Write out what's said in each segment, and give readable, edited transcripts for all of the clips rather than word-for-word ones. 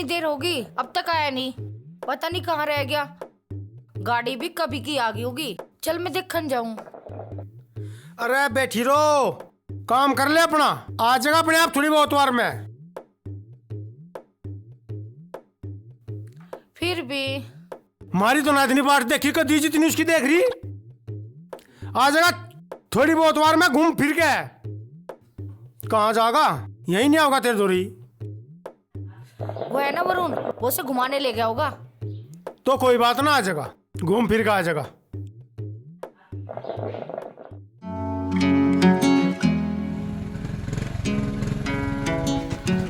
इतनी देर होगी अब तक आया नहीं, पता नहीं कहाँ रह गया। गाड़ी भी कभी की आ गई होगी। चल मैं देखने जाऊं। अरे बैठी रहो, काम कर ले अपना, आ जाएगा अपने आप थोड़ी बहुत बार में। फिर भी मारी तो ना इतनी बात देखी कदी जितनी उसकी देख रही। आ जाएगा थोड़ी बहुत बार में घूम फिर के। कहाँ जाएगा, यही नहीं होगा तेरे दोरी। वो है ना वरुण, वो से घुमाने ले गया होगा। तो कोई बात ना, आ जाएगा घूम फिर के आ जाएगा।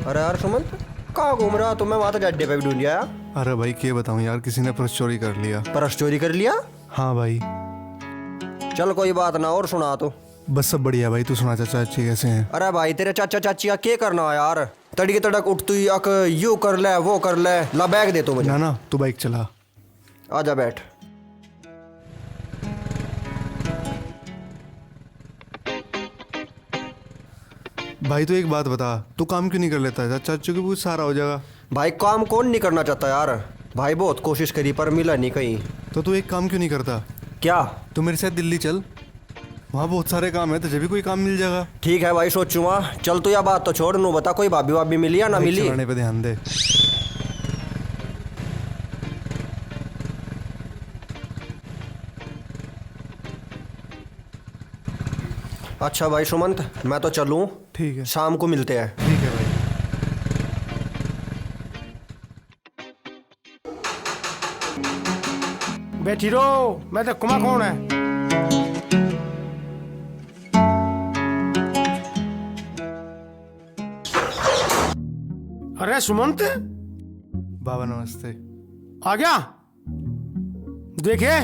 अरे यार सुमन, कहाँ घूम रहा तो मैं वहां तक अड्डे पे भी ढूंढ गया। अरे भाई क्या बताऊं यार, किसी ने पर्स चोरी कर लिया। पर्स चोरी कर लिया? हाँ भाई। चल कोई बात ना, और सुना तो। बस सब बढ़िया भाई, तू सुना चाचा चाची कैसे हैं? अरे भाई तेरे चाचा चाची का क्या करना है यार, तड़के तड़क उठ तू अक यू कर ले वो कर ले। ला बैग दे तो मुझे। ना ना तू बाइक चला। आजा बैठ। भाई तू एक बात बता, तू काम क्यों नहीं कर लेता? चाचा चाचू की पूछ सारा हो जाएगा। भाई काम कौन नहीं करना चाहता यार, भाई बहुत कोशिश करी पर मिला नहीं कहीं। तो तू एक काम क्यों नहीं करता? क्या? तू मेरे साथ दिल्ली चल, वहाँ बहुत सारे काम है, तुझे भी कोई काम मिल जाएगा। ठीक है भाई सोचूंगा। चल तू या बात तो छोड़, नू बता कोई भाभी वाभी मिली या ना बाइक मिली? चलाने पे ध्यान दे। अच्छा भाई सुमंत, मैं तो चलूं। ठीक है। शाम को मिलते हैं। ठीक है भाई। बैठी रहो, मैं तो कुमा कौन है। अरे सुमंत, बाबा नमस्ते। आ गया? देखे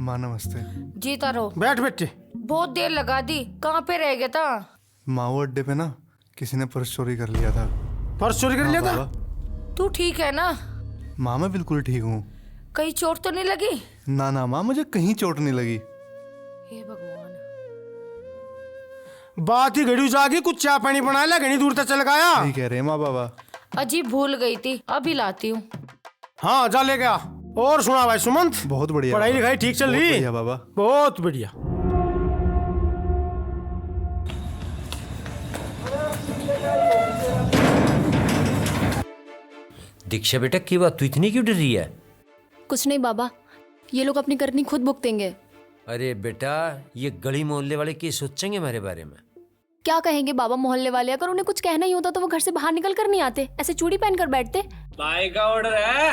माँ नमस्ते। जीता रहो। बैठ बेटे। बहुत देर लगा दी, कहाँ पे रह गया था? माँ वो अड्डे पे ना किसी ने पर्स चोरी कर लिया था। पर्स चोरी कर लिया था? बाबा तू ठीक है ना? माँ मैं बिल्कुल ठीक हूँ। कहीं चोट तो नहीं लगी? ना ना माँ, मुझे कहीं चोट नहीं लगी। हे भगवान। बात ही घड़ी जागी, कुछ चाय पानी बना ले, घनी दूर तक चल गया। सही कह रहे हैं माँ बाबा। अजी भूल गई थी, अभी लाती हूँ। हाँ जा ले गया। और सुना भाई सुमंत, बहुत बढ़िया। पढ़ाई बाबा। लिखाई ठीक चल बहुत रही? बढ़िया बाबा। बहुत बढ़िया। दीक्षा बेटा की बात, तू इतनी क्यों डर रही है? कुछ नहीं बाबा, ये लोग अपनी करनी खुद भुगतेंगे। अरे बेटा, ये गली मोहल्ले वाले क्या सोचेंगे हमारे बारे में? क्या कहेंगे बाबा मोहल्ले वाले? अगर उन्हें कुछ कहना ही होता तो वो घर से बाहर निकल कर नहीं आते, ऐसे चूड़ी पहन कर बैठते। भाई का ऑर्डर है,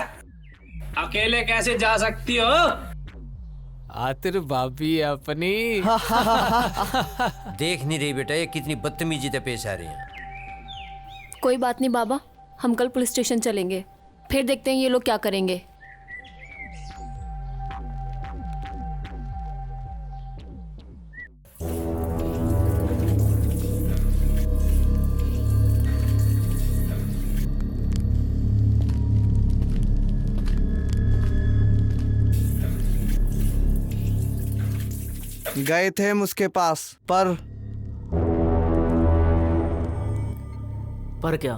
अकेले कैसे जा सकती हो? आतिर भाभी अपनी। देख नहीं रही बेटा ये कितनी बदतमीजी से पेश आ रही है। कोई बात नहीं बाबा, हम कल पुलिस स्टेशन चलेंगे, फिर देखते हैं ये लोग क्या करेंगे। गए थे हम उसके पास, पर क्या?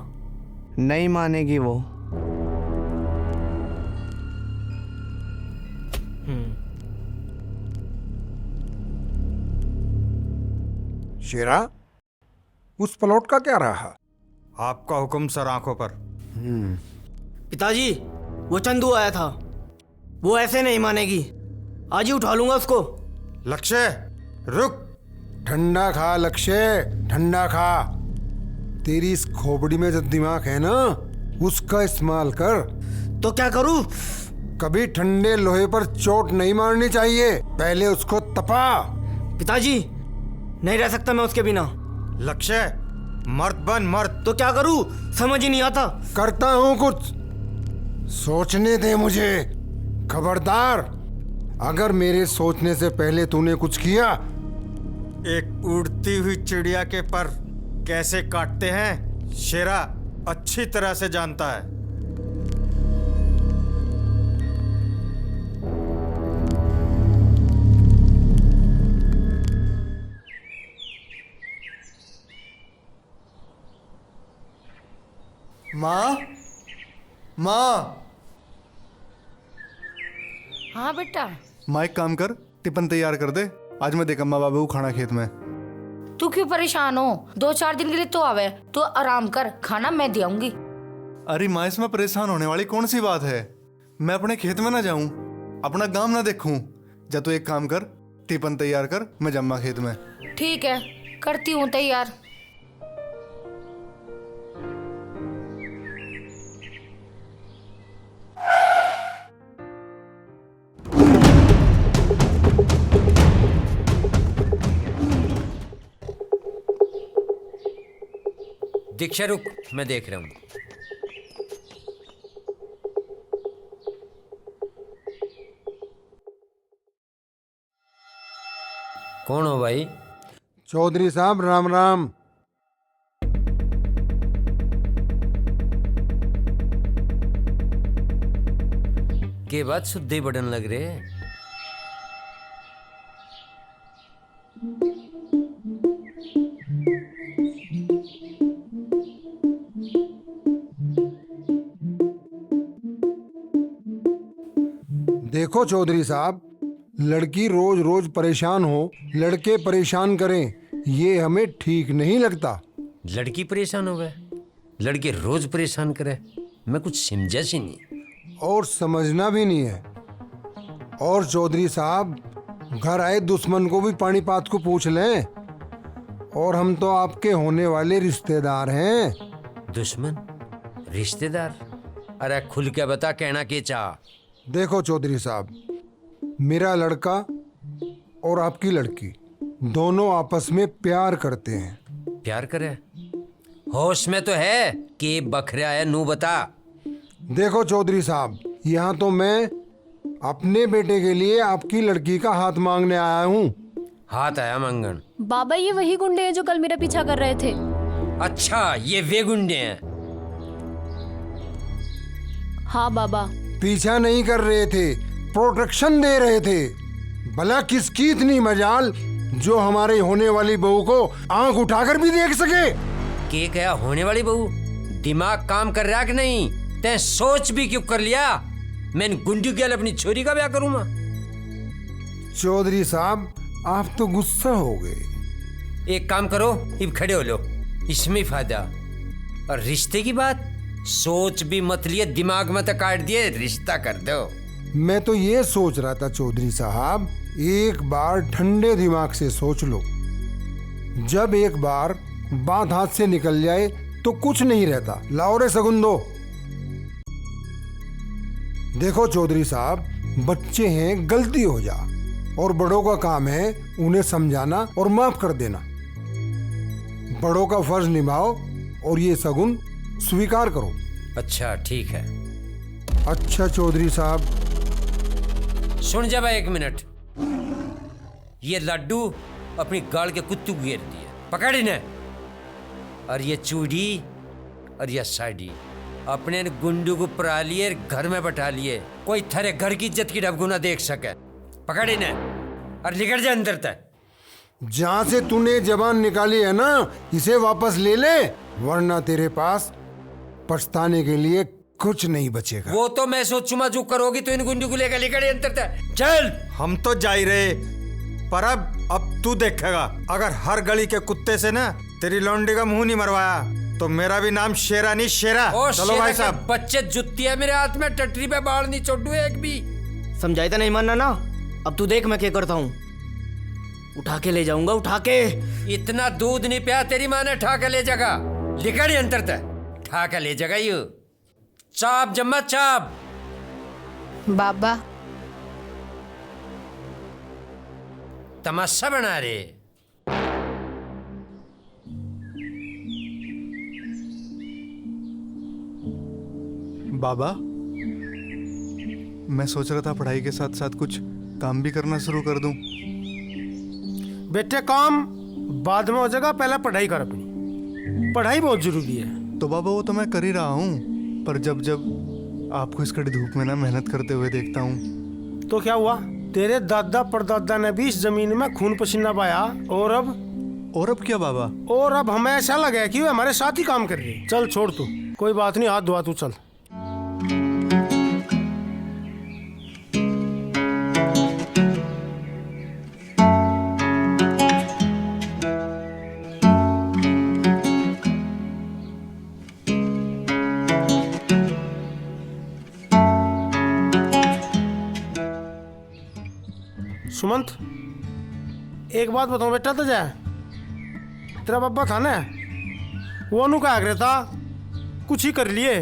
नहीं मानेगी वो। शेरा, उस प्लॉट का क्या रहा? आपका हुक्म सर, आंखों पर। पिताजी, वो चंदू आया था, वो ऐसे नहीं मानेगी, आज ही उठा लूंगा उसको। लक्ष्य रुक। ठंडा खा लक्ष्य, ठंडा खा। तेरी इस खोपड़ी में जो दिमाग है ना, उसका इस्तेमाल कर। तो क्या करूं? कभी ठंडे लोहे पर चोट नहीं मारनी चाहिए, पहले उसको तपा। पिताजी, नहीं रह सकता मैं उसके बिना। लक्ष्य मर्द बन, मर्द। तो क्या करूं, समझ ही नहीं आता। करता हूं कुछ, सोचने दे मुझे। खबरदार, अगर मेरे सोचने से पहले तूने कुछ किया। एक उड़ती हुई चिड़िया के पर कैसे काटते हैं, शेरा अच्छी तरह से जानता है। माँ, माँ, हाँ बेटा, माँ एक काम कर, टिफिन तैयार कर दे। आज मैं देख अम्मा बाबू को खाना खेत में। तू क्यों परेशान हो? 2-4 दिन के लिए तो आवे, तो आराम कर, खाना मैं दे आऊंगी। अरे माँ, इसमें परेशान होने वाली कौन सी बात है? मैं अपने खेत में ना जाऊं, अपना गांव ना देखूं? जा तू एक काम कर, टिफिन तैयार कर, मैं जम्मा खेत में। ठीक है, करती हूँ तैयार। दीक्षा रुक, मैं देख रहा हूँ। कौन हो भाई? चौधरी साहब राम राम। के बात शुद्धि बड़न लग रहे हैं। देखो चौधरी साहब, लड़की रोज रोज परेशान हो, लड़के परेशान करें, ये हमें ठीक नहीं लगता। लड़की परेशान हो गए, लड़के रोज परेशान करे, मैं कुछ समझा सी नहीं। और समझना भी नहीं है। और चौधरी साहब, घर आए दुश्मन को भी पानीपत को पूछ लें। और हम तो आपके होने वाले रिश्तेदार हैं। दुश्मन? रिश्तेदार? अरे खुल के बता, कहना के चाह। देखो चौधरी साहब, मेरा लड़का और आपकी लड़की दोनों आपस में प्यार करते हैं। प्यार करे? होश में तो है कि बखरा है, नू बता। देखो चौधरी साहब, यहाँ तो मैं अपने बेटे के लिए आपकी लड़की का हाथ मांगने आया हूँ। हाथ आया मंगन? बाबा, ये वही गुंडे हैं जो कल मेरा पीछा कर रहे थे। अच्छा, ये वे गुंडे हैं? हाँ बाबा। पीछा नहीं कर रहे थे, प्रोटेक्शन दे रहे थे। भला किसकी इतनी मजाल जो हमारे होने वाली बहू को आंख उठाकर भी देख सके। के क्या होने वाली बहू? दिमाग काम कर रहा कि नहीं? ते सोच भी क्यों कर लिया? मैं गुंडी के अपनी छोरी का ब्याह करूंगा? चौधरी साहब, आप तो गुस्सा हो गए। एक काम करो, अब खड़े हो लो, इसमें फायदा। और रिश्ते की बात सोच भी मत लिए, दिमाग में तो काट दिए, रिश्ता कर दो। मैं तो ये सोच रहा था चौधरी साहब, एक बार ठंडे दिमाग से सोच लो। जब एक बार बात हाथ से निकल जाए तो कुछ नहीं रहता। लाओ रे सगुन दो। देखो चौधरी साहब, बच्चे हैं, गलती हो जा, और बड़ों का काम है उन्हें समझाना और माफ कर देना। बड़ों का फर्ज निभाओ और ये सगुन स्वीकार करो। अच्छा ठीक है। अच्छा चौधरी साहब। सुन जा भाई, एक मिनट। ये लड्डू अपनी गाल के कुत्तू घेर दिए, पकड़ इन्हें। और ये चूड़ी और ये साड़ी अपने गुंडू को परा लिए, घर में बैठा लिए, कोई थारे घर की इज्जत की डबगु ना देख सके। पकड़ इन्हें और निकल जा अंदर तक। जहां से तूने जबान निकाली है ना, इसे वापस ले ले, वरना तेरे पास पछताने के लिए कुछ नहीं बचेगा। वो तो मैं सोचूंगा, जो करोगी तो इन गुंडू को लेकर निकल अंदर तक। चल। हम तो जा ही रहे, पर अब तू देखेगा। अगर हर गली के कुत्ते से ना तेरी लौंडी का मुंह नहीं मरवाया तो मेरा भी नाम शेरा नहीं शेरा। चलो भाई साहब। बच्चे जुत्ती है मेरे हाथ में, टटरी पे बाल नहीं चोटू एक भी। समझाई तो नहीं मानना ना? अब तू देख मैं क्या करता हूँ। उठा के ले जाऊंगा, उठा के। इतना दूध नहीं पिया तेरी माँ ने, ठा के ले जाएगा। लिखा नहीं अंतर तक, ठा के ले जाएगा। यू चाप जम्मा चाप। बाबा, तमाशा बना रहे। बाबा, मैं सोच रहा था पढ़ाई के साथ साथ कुछ काम भी करना शुरू कर दूं। बेटे काम बाद में हो जाएगा, पहले पढ़ाई कर अपनी। पढ़ाई बहुत जरूरी है। तो बाबा वो तो मैं कर ही रहा हूँ, पर जब जब आपको इस कड़ी धूप में ना मेहनत करते हुए देखता हूँ तो क्या हुआ? तेरे दादा परदादा ने भी इस जमीन में खून पसीना बहाया, और अब क्या बाबा? और अब हमें ऐसा लगा कि वे हमारे साथ ही काम कर रहे। चल छोड़ तू, कोई बात नहीं, हाथ धोआ तू, चल। सुमंत, एक बात बताऊं बेटा तुझे, तेरा बब्बा था ना, वो अनु का आग्रह था, कुछ ही कर लिए,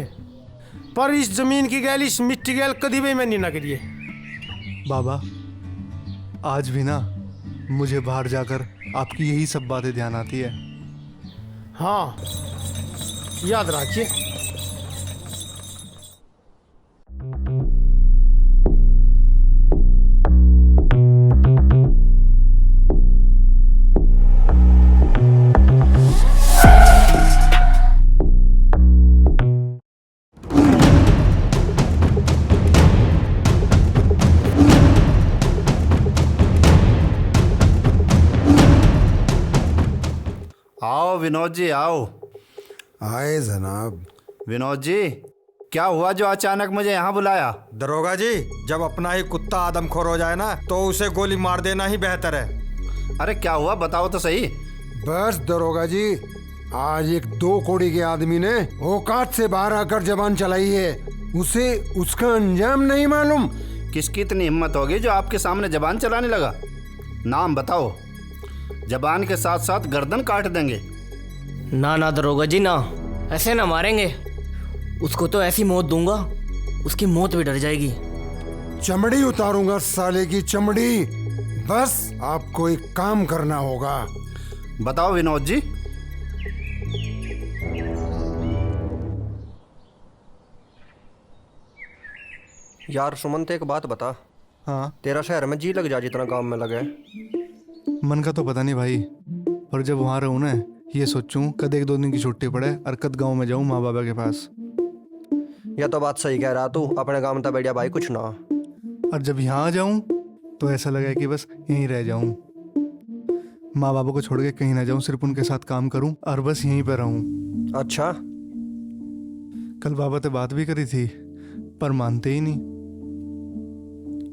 पर इस जमीन की गैल, इस मिट्टी गैल कभी भी मैं नहीं ना करिए। बाबा, आज भी ना मुझे बाहर जाकर आपकी यही सब बातें ध्यान आती है। हाँ, याद रखिए। आओ विनोद जी, आओ। आए जनाब। विनोद जी, क्या हुआ जो अचानक मुझे यहाँ बुलाया? दरोगा जी, जब अपना ही कुत्ता आदमखोर हो जाए ना तो उसे गोली मार देना ही बेहतर है। अरे क्या हुआ, बताओ तो सही। बस दरोगा जी, आज एक 2 कौड़ी के आदमी ने औकात से बाहर आकर जबान चलाई है, उसे उसका अंजाम नहीं मालूम। किसकी इतनी हिम्मत होगी जो आपके सामने जबान चलाने लगा? नाम बताओ, जबान के साथ साथ गर्दन काट देंगे। ना ना दरोगा जी, ना, ऐसे ना मारेंगे। उसको तो ऐसी मौत दूंगा, उसकी मौत भी डर जाएगी। चमड़ी उतारूंगा साले की चमड़ी। बस आपको एक काम करना होगा। बताओ विनोद जी। यार सुमंत, एक बात बता। हाँ? तेरा शहर में जी लग जा जितना गांव में लगे? मन का तो पता नहीं भाई, पर जब वहाँ रहूँ ना, ये सोचूं कद 1-2 दिन की छुट्टी पड़े और कद गाँव में जाऊँ माँ बाबा के पास। यह तो बात सही कह रहा तू, अपने गांव में तो बढ़िया भाई कुछ ना। और जब यहाँ जाऊँ तो ऐसा लगा कि बस यहीं रह जाऊँ, माँ बाबा को छोड़ के कहीं ना जाऊँ, सिर्फ उनके साथ काम करूँ और बस यहीं पर रहूँ। अच्छा, कल बाबा से बात भी करी थी पर मानते ही नहीं।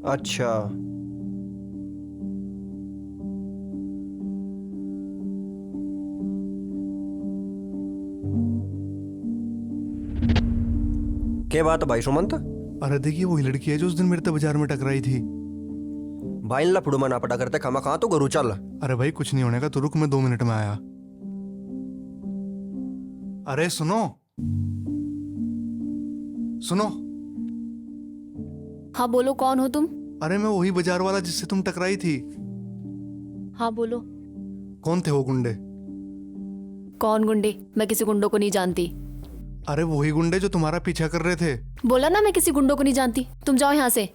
अच्छा, क्या बात है भाई सुमंत? अरे देखिए, वही लड़की है जो उस दिन मेरे तो बाजार में टकराई थी। भाई लफड़ू मना पटा करते खामा कहाँ तो गुरु चल। अरे भाई कुछ नहीं होने का, तो रुक, मैं 2 मिनट में आया। अरे सुनो सुनो। हाँ बोलो, कौन हो तुम? अरे मैं वही बाजार वाला जिससे तुम टकराई थी। हाँ बोलो। कौन थे वो गुंडे? कौन गुंडे? मैं किसी गुंडों को नहीं जानती। अरे वही गुंडे जो तुम्हारा पीछा कर रहे थे। बोला ना, मैं किसी गुंडों को नहीं जानती। तुम जाओ यहाँ से।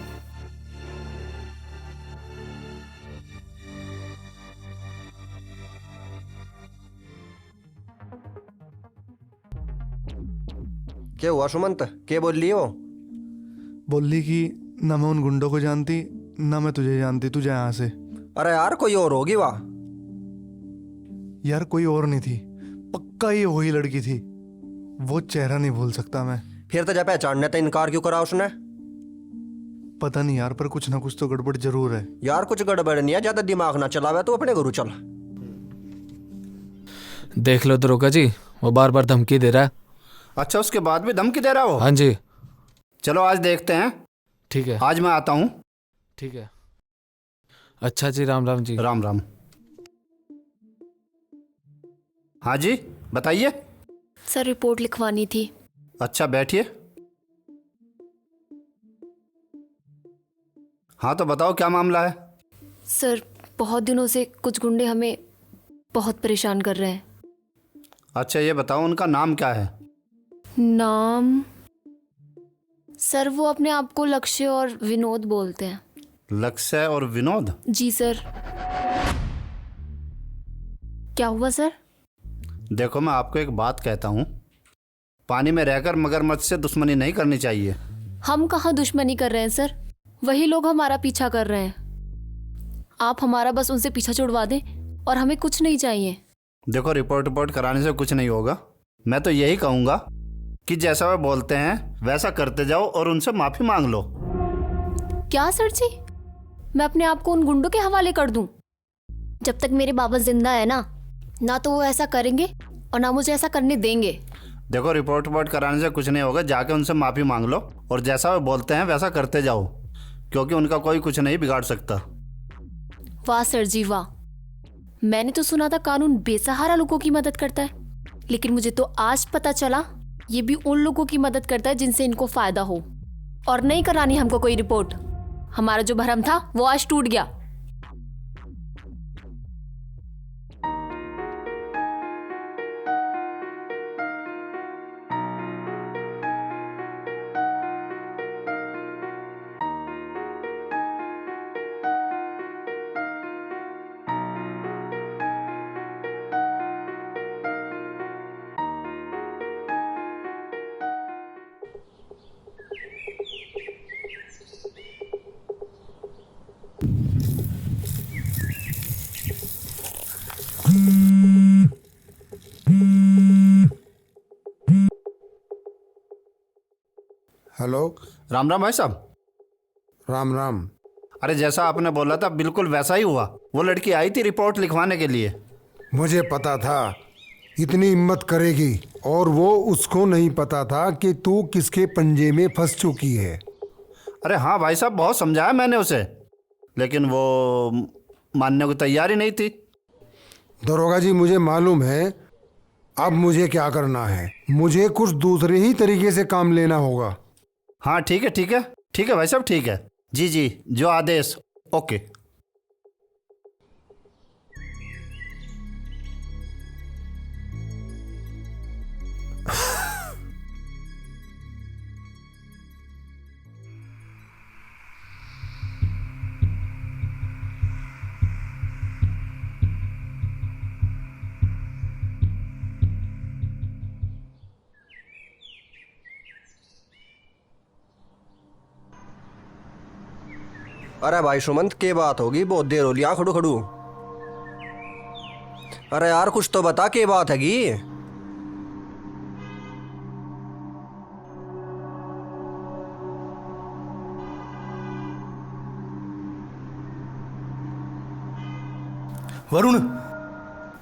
क्या हुआ सुमंत, क्या बोल रही हो? बोली कि ना मैं उन गुंडों को जानती ना मैं तुझे जानती, तू जा यहाँ से। अरे यार कोई और होगी वाह। यार कोई और नहीं थी, पक्का ये वही लड़की थी। वो चेहरा नहीं भूल सकता मैं। फिर तो जब पहचानने तो इनकार क्यों करा उसने? पता नहीं यार, पर कुछ ना कुछ तो गड़बड़ जरूर है। यार कुछ गड़बड़ नहीं है, ज्यादा दिमाग ना चलावे तो अपने गुरु चल। देख लो दरोगा जी, वो बार बार धमकी दे रहा है। अच्छा, उसके बाद भी धमकी दे रहा हो? हाँ जी। चलो आज देखते हैं। ठीक है, आज मैं आता हूँ। ठीक है। अच्छा जी, राम राम जी। राम राम। हाँ जी, बताइए। सर, रिपोर्ट लिखवानी थी। अच्छा बैठिए। हाँ तो बताओ क्या मामला है? सर, बहुत दिनों से कुछ गुंडे हमें बहुत परेशान कर रहे हैं। अच्छा ये बताओ, उनका नाम क्या है? नाम? सर, वो अपने आप को लक्ष्य और विनोद बोलते हैं। लक्ष्य और विनोद? जी सर। क्या हुआ सर? देखो मैं आपको एक बात कहता हूँ, पानी में रहकर मगरमच्छ से दुश्मनी नहीं करनी चाहिए। हम कहाँ दुश्मनी कर रहे हैं सर, वही लोग हमारा पीछा कर रहे हैं। आप हमारा बस उनसे पीछा छुड़वा दें और हमें कुछ नहीं चाहिए। देखो रिपोर्ट कराने से कुछ नहीं होगा। मैं तो यही कहूँगा कि जैसा वे बोलते हैं वैसा करते जाओ और उनसे माफ़ी मांग लो। क्या सर जी, मैं अपने आप को उन गुंडों के हवाले कर दूं? जब तक मेरे बाबा जिंदा है ना तो वो ऐसा करेंगे और ना मुझे ऐसा करने देंगे। देखो रिपोर्ट कराने से कुछ नहीं होगा, जाके उनसे माफ़ी मांग लो और जैसा वे बोलते हैं वैसा करते जाओ, क्योंकि उनका कोई कुछ नहीं बिगाड़ सकता। वाह सर जी वाह। मैंने तो सुना था कानून बेसहारा लोगों की मदद करता है, लेकिन मुझे तो आज पता चला ये भी उन लोगों की मदद करता है जिनसे इनको फायदा हो। और नहीं करानी हमको कोई रिपोर्ट। हमारा जो भरम था वो आज टूट गया। हेलो। राम राम भाई साहब। राम राम। अरे जैसा आपने बोला था बिल्कुल वैसा ही हुआ। वो लड़की आई थी रिपोर्ट लिखवाने के लिए। मुझे पता था इतनी हिम्मत करेगी, और वो उसको नहीं पता था कि तू किसके पंजे में फंस चुकी है। अरे हाँ भाई साहब, बहुत समझाया मैंने उसे, लेकिन वो मानने को तैयार ही नहीं थी। दरोगा जी, मुझे मालूम है अब मुझे क्या करना है। मुझे कुछ दूसरे ही तरीके से काम लेना होगा। हाँ ठीक है ठीक है ठीक है भाई साहब, ठीक है। जी जी, जो आदेश। ओके। अरे भाई सुमंत, के बात होगी? बहुत देर हो लिया खड़ू खड़ू। अरे यार कुछ तो बता, के बात हैगी? वरुण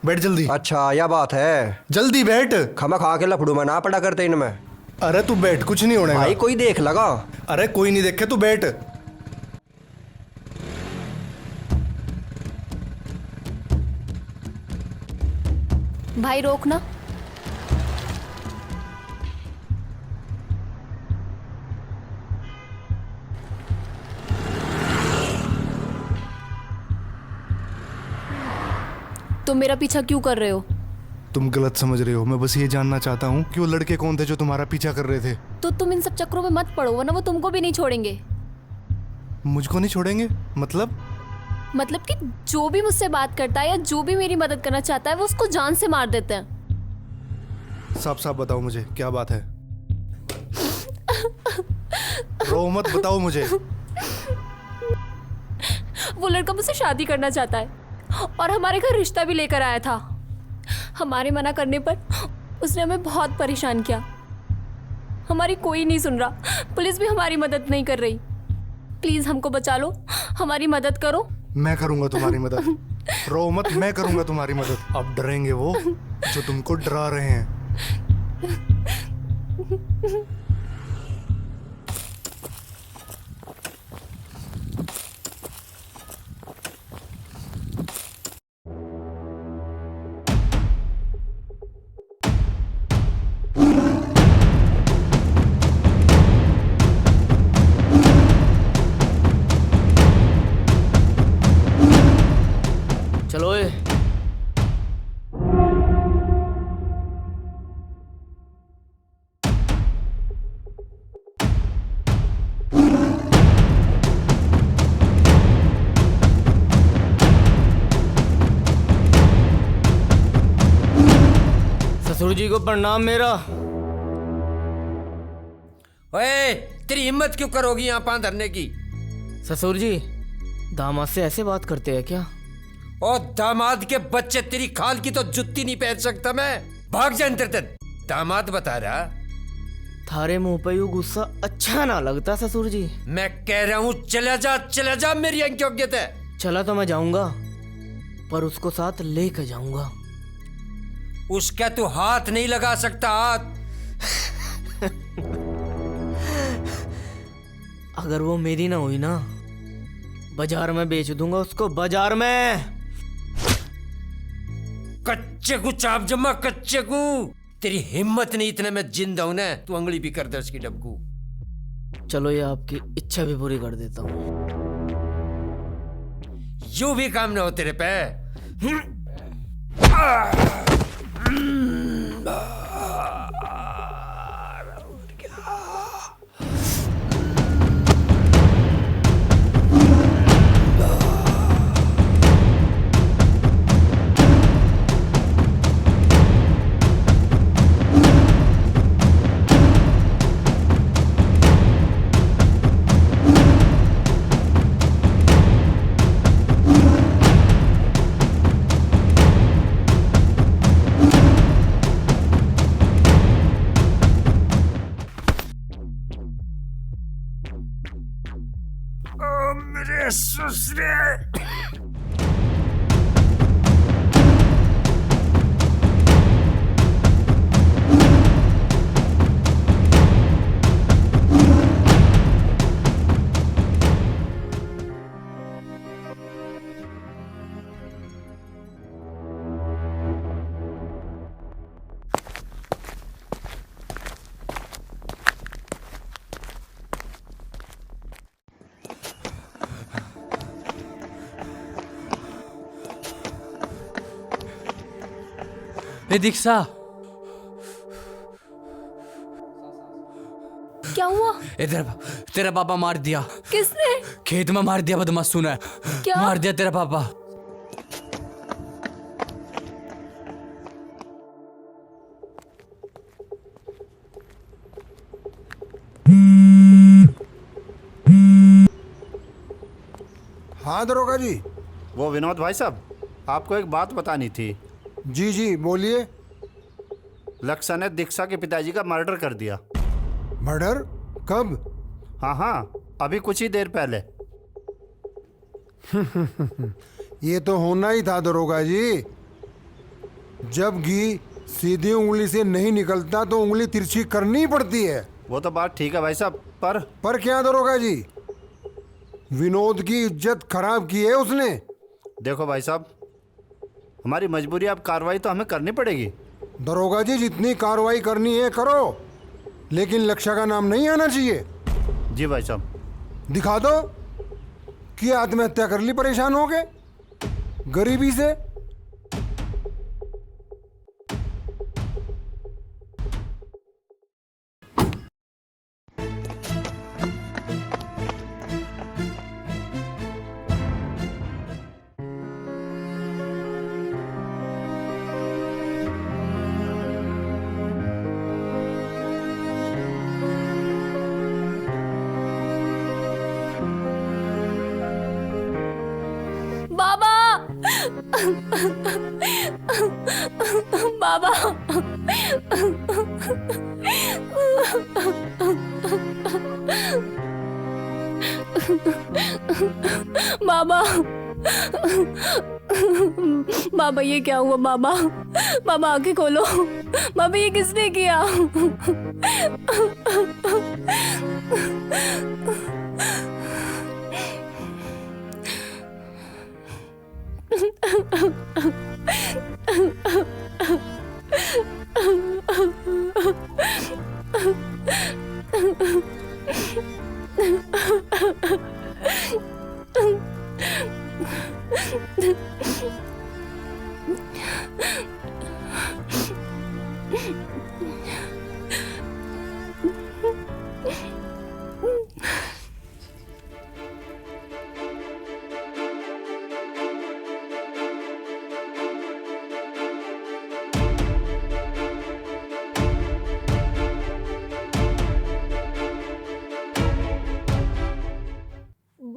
बैठ जल्दी। अच्छा यह बात है, जल्दी बैठ। खमा खा के लफड़ू में ना पड़ा करते इनमें। अरे तू बैठ, कुछ नहीं होने भाई कोई देख लगा। अरे कोई नहीं देखे, तू बैठ। भाई रोकना। तुम मेरा पीछा क्यों कर रहे हो? तुम गलत समझ रहे हो। मैं बस ये जानना चाहता हूँ कि वो लड़के कौन थे जो तुम्हारा पीछा कर रहे थे। तो तुम इन सब चक्करों में मत पड़ो, वरना वो तुमको भी नहीं छोड़ेंगे। मुझको नहीं छोड़ेंगे? मतलब कि जो भी मुझसे बात करता है या जो भी मेरी मदद करना चाहता है वो उसको जान से मार देते हैं। साफ साफ बताओ मुझे, क्या बात है? रो मत, बताओ मुझे। वो लड़का मुझसे शादी करना चाहता है और हमारे घर रिश्ता भी लेकर आया था। हमारे मना करने पर उसने हमें बहुत परेशान किया। हमारी कोई नहीं सुन रहा, पुलिस भी हमारी मदद नहीं कर रही। प्लीज हमको बचा लो, हमारी मदद करो। मैं करूंगा तुम्हारी मदद। रो मत, मैं करूंगा तुम्हारी मदद। अब डरेंगे वो जो तुमको डरा रहे हैं। चलो ए। ससुर जी को प्रणाम मेरा। ओए, तेरी हिम्मत क्यों करोगी यहाँ पांव धरने की? ससुर जी, दामाद से ऐसे बात करते हैं क्या? और दामाद के बच्चे, तेरी खाल की तो जुत्ती नहीं पहन सकता मैं। भाग जा अंदर तक। दामाद बता रहा। थारे मुंह पे यूं गुस्सा अच्छा ना लगता ससुर जी। मैं कह रहा हूँ चला जा मेरी अंक्योग्यत है। चला तो मैं जाऊंगा, पर उसको साथ लेकर जाऊंगा। उसका तू हाथ नहीं लगा सकता। हाथ अगर वो मेरी ना हुई ना, बाजार में बेच दूंगा उसको, बाजार में। कच्चे को चाप जमा, कच्चे को। तेरी हिम्मत नहीं इतने में जिंदा हूं ना, तू अंगली भी कर दे उसकी डब्बू। चलो ये आपकी इच्छा भी पूरी कर देता हूँ। यूं भी काम ना हो तेरे पे। मेरे ससुरे। ए दीक्षा, क्या हुआ? इधर तेरा पापा मार दिया। किसने? खेत में मार दिया, बदमाश सुना है। क्या? मार दिया तेरा पापा। हाँ दरोगा जी। वो विनोद भाई साहब, आपको एक बात बतानी थी। जी जी बोलिए। लक्ष्य ने दीक्षा के पिताजी का मर्डर कर दिया। मर्डर? कब? हाँ हाँ, अभी कुछ ही देर पहले। ये तो होना ही था दरोगा जी। जब घी सीधी उंगली से नहीं निकलता तो उंगली तिरछी करनी पड़ती है। वो तो बात ठीक है भाई साहब, पर क्या दरोगा जी? विनोद की इज्जत खराब की है उसने। देखो भाई साहब, हमारी मजबूरी, अब कार्रवाई तो हमें करनी पड़ेगी। दरोगा जी जितनी कार्रवाई करनी है करो, लेकिन लक्ष्य का नाम नहीं आना चाहिए। जी भाई साहब। दिखा दो कि आत्महत्या कर ली परेशान हो गए गरीबी से। बाबा, बाबा, बाबा ये क्या हुआ? बाबा, बाबा आंखें खोलो। बाबा ये किसने किया?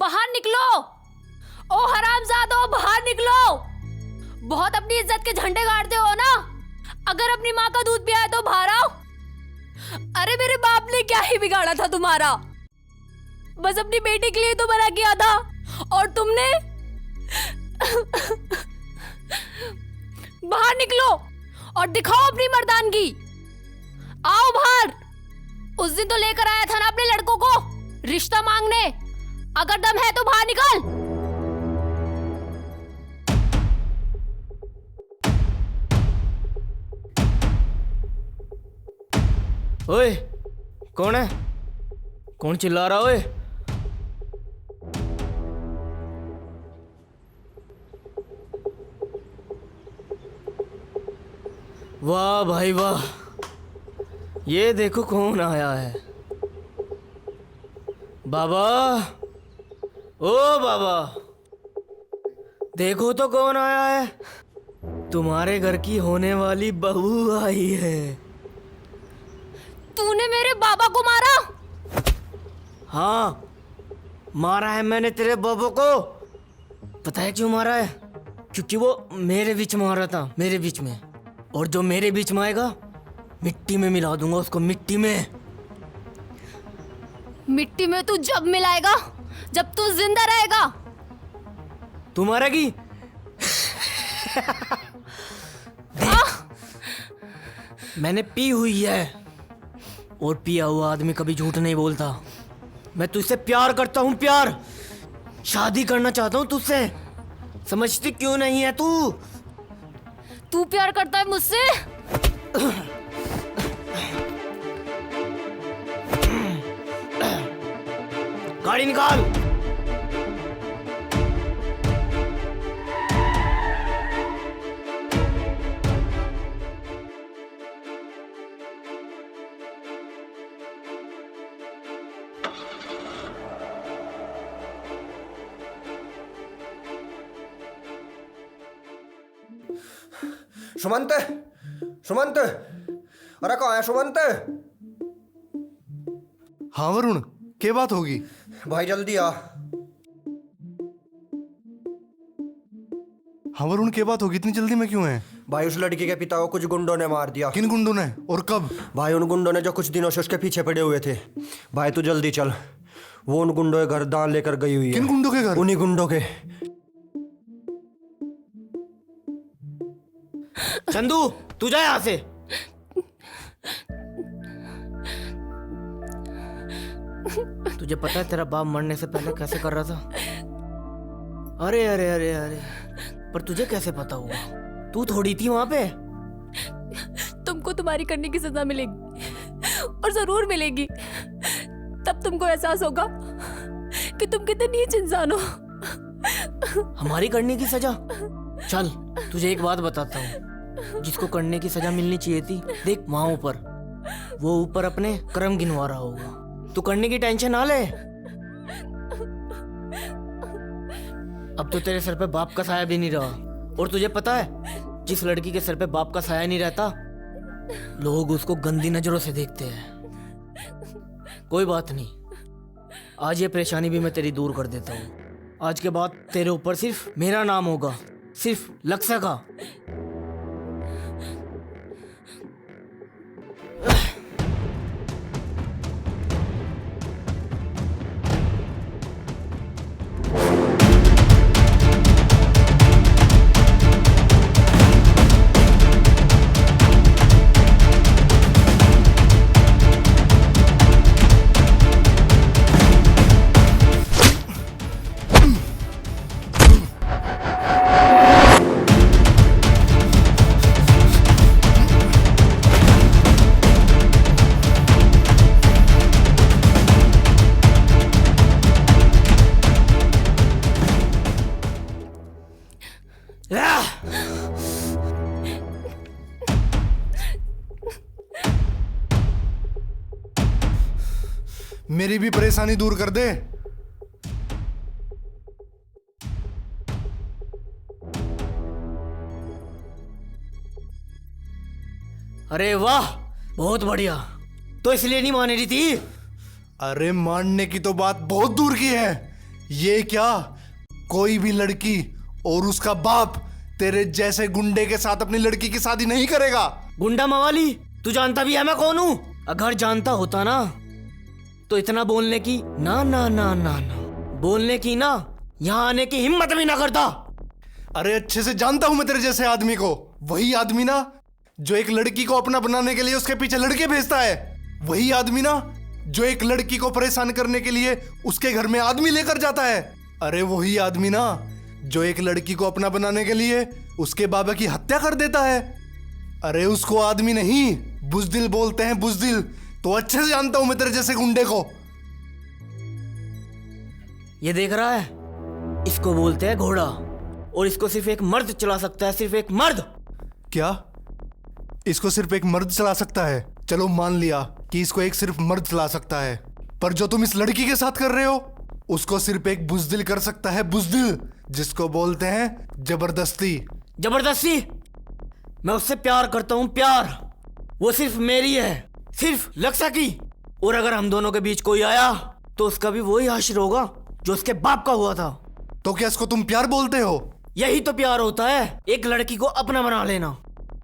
बाहर निकलो, ओ हरामजादो, बाहर निकलो। बहुत अपनी इज्जत के झंडे गाड़ते हो ना। अगर अपनी माँ का दूध पिया है तो बाहर आओ। अरे मेरे बाप ने क्या ही बिगाड़ा था तुम्हारा? बस अपनी बेटी के लिए तो बना किया था, और तुमने बाहर निकलो और दिखाओ अपनी मर्दानगी। आओ बाहर। उस दिन तो लेकर आया था ना अपने लड़कों को रिश्ता मांगने। अगर दम है तो बाहर निकल। ओए, कौन है? कौन चिल्ला रहा ओए? वाह भाई वाह, ये देखो कौन आया है। बाबा, ओ बाबा, देखो तो कौन आया है। तुम्हारे घर की होने वाली बहू आई है। तूने मेरे बाबा को मारा? हाँ, मारा है मैंने तेरे बाबू को। पता है क्यों मारा है? क्योंकि वो मेरे बीच में आ रहा था, मेरे बीच में। और जो मेरे बीच में आएगा, मिट्टी में मिला दूंगा उसको, मिट्टी में। मिट्टी में तू जब मिलाएगा जब तू जिंदा रहेगा। तू मारेगी? मैंने पी हुई है, और पिया हुआ आदमी कभी झूठ नहीं बोलता। मैं तुझसे प्यार करता हूँ, प्यार। शादी करना चाहता हूँ तुझसे। समझती क्यों नहीं है तू? तू प्यार करता है मुझसे? गाड़ी निकाल। सुमंत, सुमंत, अरे कहाँ है सुमंत? हाँ वरुण, क्या बात होगी? भाई जल्दी आ। हाँ वरुण, क्या बात होगी? इतनी जल्दी में क्यों है? भाई उस लड़की के पिता को कुछ गुंडों ने मार दिया। किन गुंडों ने और कब? भाई उन गुंडों ने जो कुछ दिनों से उसके पीछे पड़े हुए थे। भाई तू जल्दी चल, वो उन गुंडों के घर दान लेकर गई हुई है। किन गुंडों के घर? उन्हीं गुंडों के। चंदू, तू जा यहाँ से। तुझे पता है तेरा बाप मरने से पहले कैसे कर रहा था? अरे अरे अरे अरे, पर तुझे कैसे पता हुआ? तू थोड़ी थी वहां पे। तुमको तुम्हारी करने की सजा मिलेगी, और जरूर मिलेगी। तब तुमको एहसास होगा कि तुम कितने नीच इंसान हो। हमारी करने की सजा? चल तुझे एक बात बताता हूँ, जिसको करने की सजा मिलनी चाहिए थी, देख वहां ऊपर, वो ऊपर अपने कर्म गिनवा रहा होगा। तू करने की टेंशन ना ले। अब तो तेरे सर पे बाप का साया भी नहीं रहा। और तुझे पता है, जिस लड़की के सर पे बाप का साया नहीं रहता, लोग उसको गंदी नजरों से देखते हैं। कोई बात नहीं, आज ये परेशानी भी मैं तेरी दूर कर देता हूँ। आज के बाद तेरे ऊपर सिर्फ मेरा नाम होगा, सिर्फ लक्ष्य का। मेरी भी परेशानी दूर कर दे। अरे वाह, बहुत बढ़िया। तो इसलिए नहीं मान रही थी? अरे मानने की तो बात बहुत दूर की है। ये क्या, कोई भी लड़की और उसका बाप तेरे जैसे गुंडे के साथ अपनी लड़की की शादी नहीं करेगा। गुंडा मवाली, तू जानता भी है मैं कौन हूं? अगर जानता होता ना, तो इतना बोलने की ना ना ना ना ना बोलने की ना, यहाँ आने की हिम्मत भी ना करता। अरे अच्छे से जानता हूं मैं तेरे जैसे आदमी को। वही आदमी ना जो एक लड़की को अपना बनाने के लिए उसके पीछे लड़के भेजता है। वही आदमी ना जो एक लड़की को परेशान करने के लिए उसके घर में आदमी लेकर जाता है। अरे वही आदमी ना जो एक लड़की को अपना बनाने के लिए उसके बाबा की हत्या कर देता है। अरे उसको आदमी नहीं, बुजदिल बोलते हैं, बुजदिल। तो अच्छे से जानता हूं मैं तेरे जैसे गुंडे को। ये देख रहा है, इसको बोलते हैं घोड़ा, और इसको सिर्फ एक मर्द चला सकता है, सिर्फ एक मर्द। क्या इसको सिर्फ एक मर्द चला सकता है? चलो मान लिया कि इसको एक सिर्फ मर्द चला सकता है, पर जो तुम इस लड़की के साथ कर रहे हो उसको सिर्फ एक बुजदिल कर सकता है, बुजदिल, जिसको बोलते हैं जबरदस्ती। जबरदस्ती? मैं उससे प्यार करता हूँ, प्यार। वो सिर्फ मेरी है, सिर्फ लक्ष्य की। और अगर हम दोनों के बीच कोई आया तो उसका भी वही हाशिर होगा जो उसके बाप का हुआ था। तो क्या इसको तुम प्यार बोलते हो? यही तो प्यार होता है, एक लड़की को अपना बना लेना।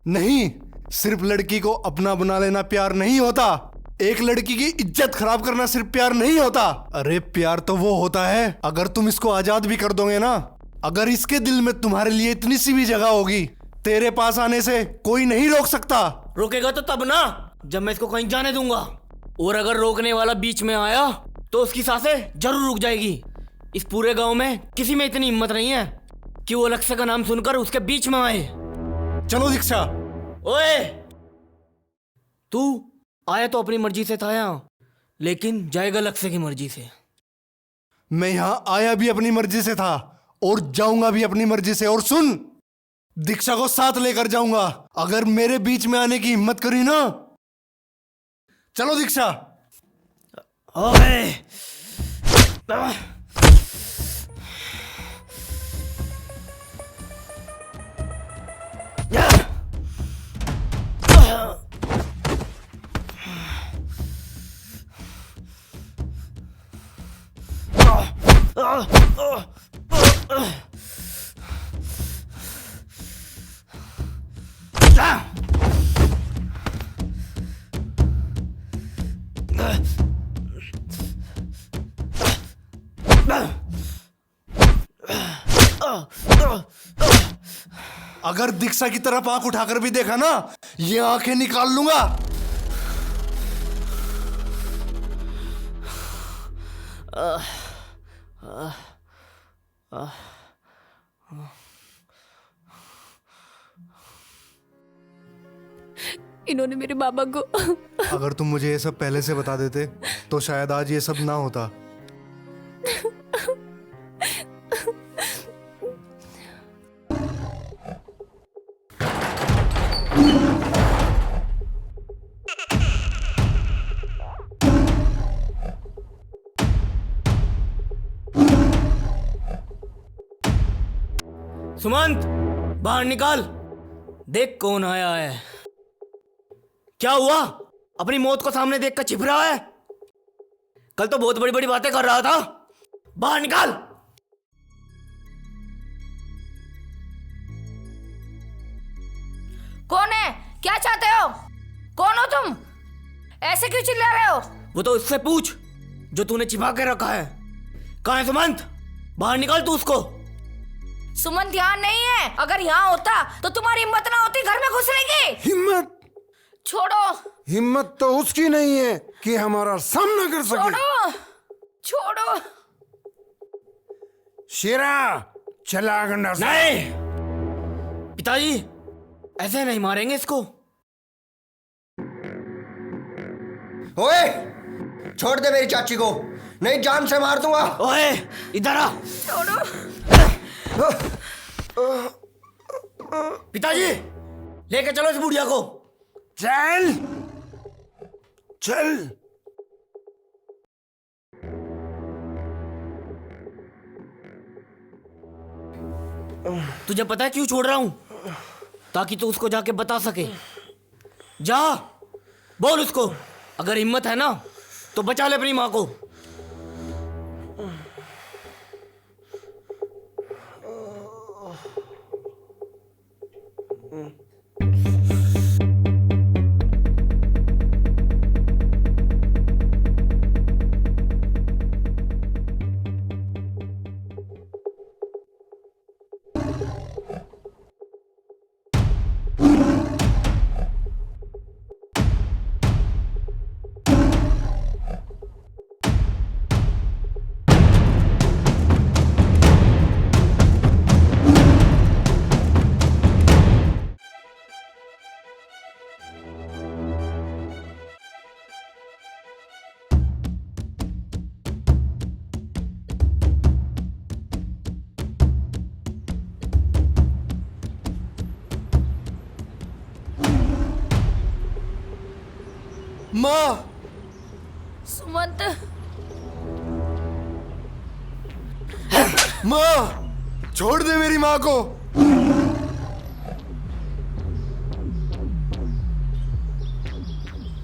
नहीं, सिर्फ लड़की को अपना बना लेना प्यार नहीं होता। एक लड़की की इज्जत खराब करना सिर्फ प्यार नहीं होता। अरे प्यार तो वो होता है अगर तुम इसको आजाद भी कर दोगे ना, अगर इसके दिल में तुम्हारे लिए इतनी सी भी जगह होगी, तेरे पास आने से कोई नहीं रोक सकता। रोकेगा तो तब ना, जब मैं इसको कहीं जाने दूंगा। और अगर रोकने वाला बीच में आया तो उसकी सांसें जरूर रुक जाएगी। इस पूरे गांव में किसी में इतनी हिम्मत नहीं है कि वो लक्ष्य का नाम सुनकर उसके बीच में आए। चलो दीक्षा। ओए, तू आया तो अपनी मर्जी से था यहाँ, लेकिन जाएगा लक्ष्य की मर्जी से। मैं यहाँ आया भी अपनी मर्जी से था और जाऊंगा भी अपनी मर्जी से। और सुन, दीक्षा को साथ लेकर जाऊंगा। अगर मेरे बीच में आने की हिम्मत करी ना, चलो दीक्षा। ओए, अगर दीक्षा की तरफ आंख उठाकर भी देखा ना, ये आंखें निकाल लूंगा। इन्होंने मेरे बाबा को अगर तुम मुझे ये सब पहले से बता देते तो शायद आज ये सब ना होता। सुमंत, बाहर निकाल, देख कौन आया है। क्या हुआ? अपनी मौत को सामने देखकर छिप रहा है? कल तो बहुत बड़ी बड़ी बातें कर रहा था। बाहर निकाल। कौन है? क्या चाहते हो? कौन हो तुम? ऐसे क्यों चिल्ला रहे हो? वो तो उससे पूछ जो तूने छिपा के रखा है। कहाँ है सुमंत? बाहर निकाल तू उसको। सुमंत यहाँ नहीं है। अगर यहाँ होता तो तुम्हारी हिम्मत ना होती घर में घुसने की। हिम्मत? छोड़ो। हिम्मत तो उसकी नहीं है कि हमारा सामना कर सके। छोड़ो, छोड़ो। शेरा, चला गंडा। नहीं पिताजी, ऐसे नहीं मारेंगे इसको। ओए, छोड़ दे मेरी चाची को, नहीं जान से मार दूंगा। ओए, इधर आ। छोड़ो। पिताजी, लेके चलो इस बुढ़िया को। चल चल। तुझे पता है क्यों छोड़ रहा हूं? ताकि तू उसको जाके बता सके। जा, बोल उसको, अगर हिम्मत है ना तो बचा ले अपनी माँ को। माँ, सुमंत, माँ, छोड़ दे मेरी माँ को।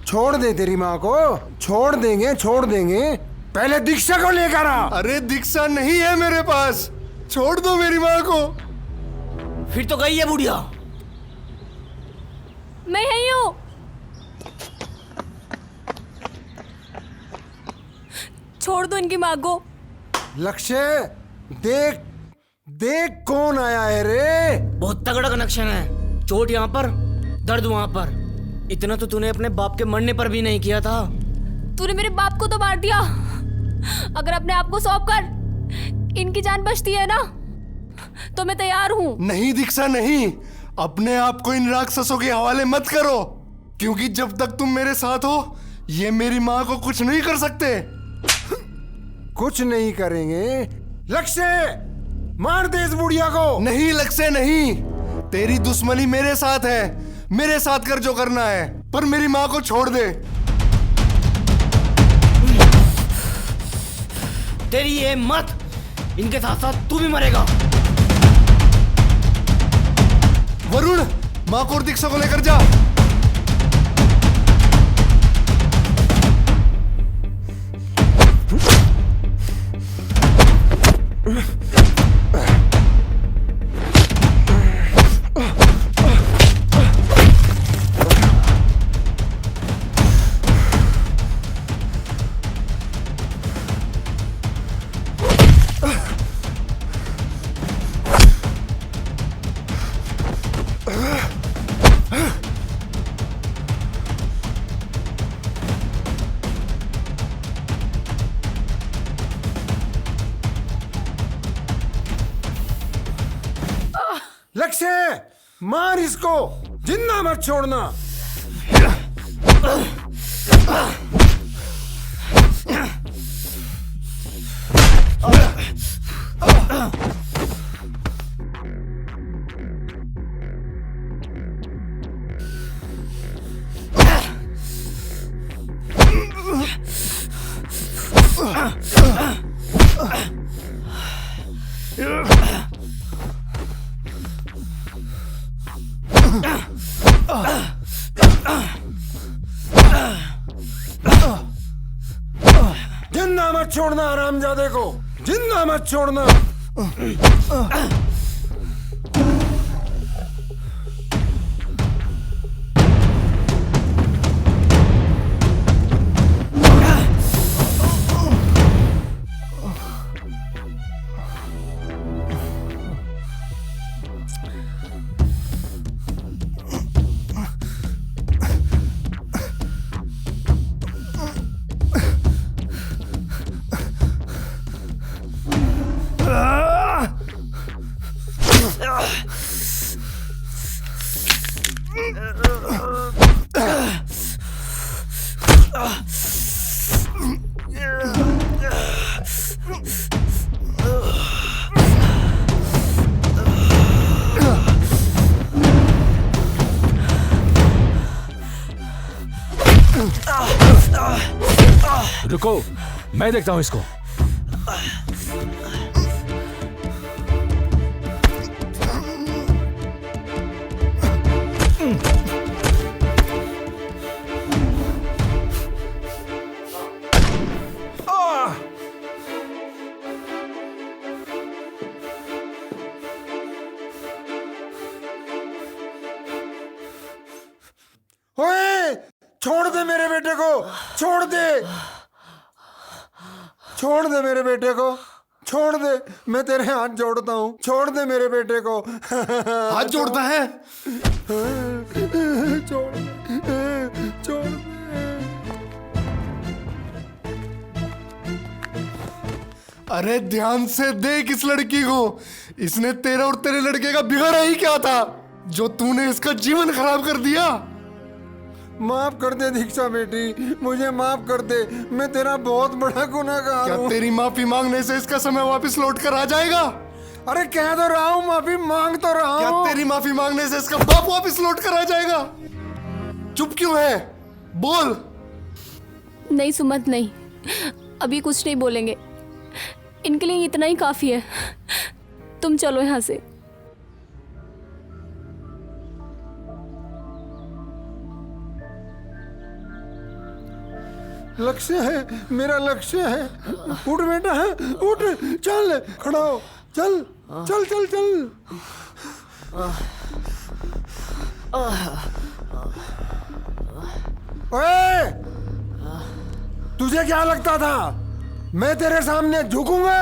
छोड़ दे तेरी माँ को। छोड़ देंगे, छोड़ देंगे। पहले दीक्षा को लेकर आ। अरे दीक्षा नहीं है मेरे पास, छोड़ दो मेरी माँ को। फिर तो गई है बुढ़िया। मैं यही हूँ। छोड़ दो इनकी माँ को। लक्ष्य, देख देख कौन आया है रे। बहुत तगड़ा कनेक्शन है। चोट यहाँ पर, दर्द वहां पर। इतना तो तूने अपने बाप के मरने पर भी नहीं किया था। तूने मेरे बाप को तो मार दिया। अगर अपने आप को सौंप कर इनकी जान बचती है ना, तो मैं तैयार हूँ। नहीं दीक्षा नहीं, अपने आप को इन राक्षसों के हवाले मत करो, क्योंकि जब तक तुम मेरे साथ हो ये मेरी माँ को कुछ नहीं कर सकते। कुछ नहीं करेंगे। लक्ष्य, मार दे इस बुढ़िया को। नहीं लक्ष्य नहीं, तेरी दुश्मनी मेरे साथ है, मेरे साथ कर जो करना है, पर मेरी माँ को छोड़ दे। तेरी ये मत, इनके साथ साथ तू भी मरेगा। वरुण, माँ को और दीक्षा को लेकर जा। लक्ष्य, मार इसको, जिंदा मत छोड़ना। जिंदा मत छोड़ना हरामजादे को, जिंदा मत छोड़ना। रुको, मैं देखता हूं इसको। ओए, छोड़ दे मेरे बेटे को, छोड़ दे, छोड़ दे मेरे बेटे को, छोड़ दे। मैं तेरे हाथ जोड़ता हूँ, छोड़ दे मेरे बेटे को। हाथ जोड़ता है? छोड़ दे, छोड़ दे। अरे ध्यान से देख इस लड़की को, इसने तेरा और तेरे लड़के का बिगाड़ा ही क्या था, जो तूने इसका जीवन खराब कर दिया। माफ कर दे दीक्षा बेटी, मुझे माफ कर दे, मैं तेरा बहुत बड़ा गुनहगार हूँ। क्या तेरी माफी मांगने से इसका समय वापस लौट कर आ जाएगा? अरे कह तो रहा हूँ, माफी मांग तो रहा हूँ। क्या तेरी माफी मांगने से इसका बाप वापस लौट कर आ जाएगा? चुप क्यों है? बोल, नहीं सुमंत, नहीं, अभी कुछ नहीं बोलेंगे। इनके लिए इतना ही काफी है। तुम चलो यहाँ से। लक्ष्य है, मेरा लक्ष्य है। उठ बेटा, है उठ, चल, खड़ा हो, चल चल चल चल। ओए, तुझे क्या लगता था मैं तेरे सामने झुकूंगा?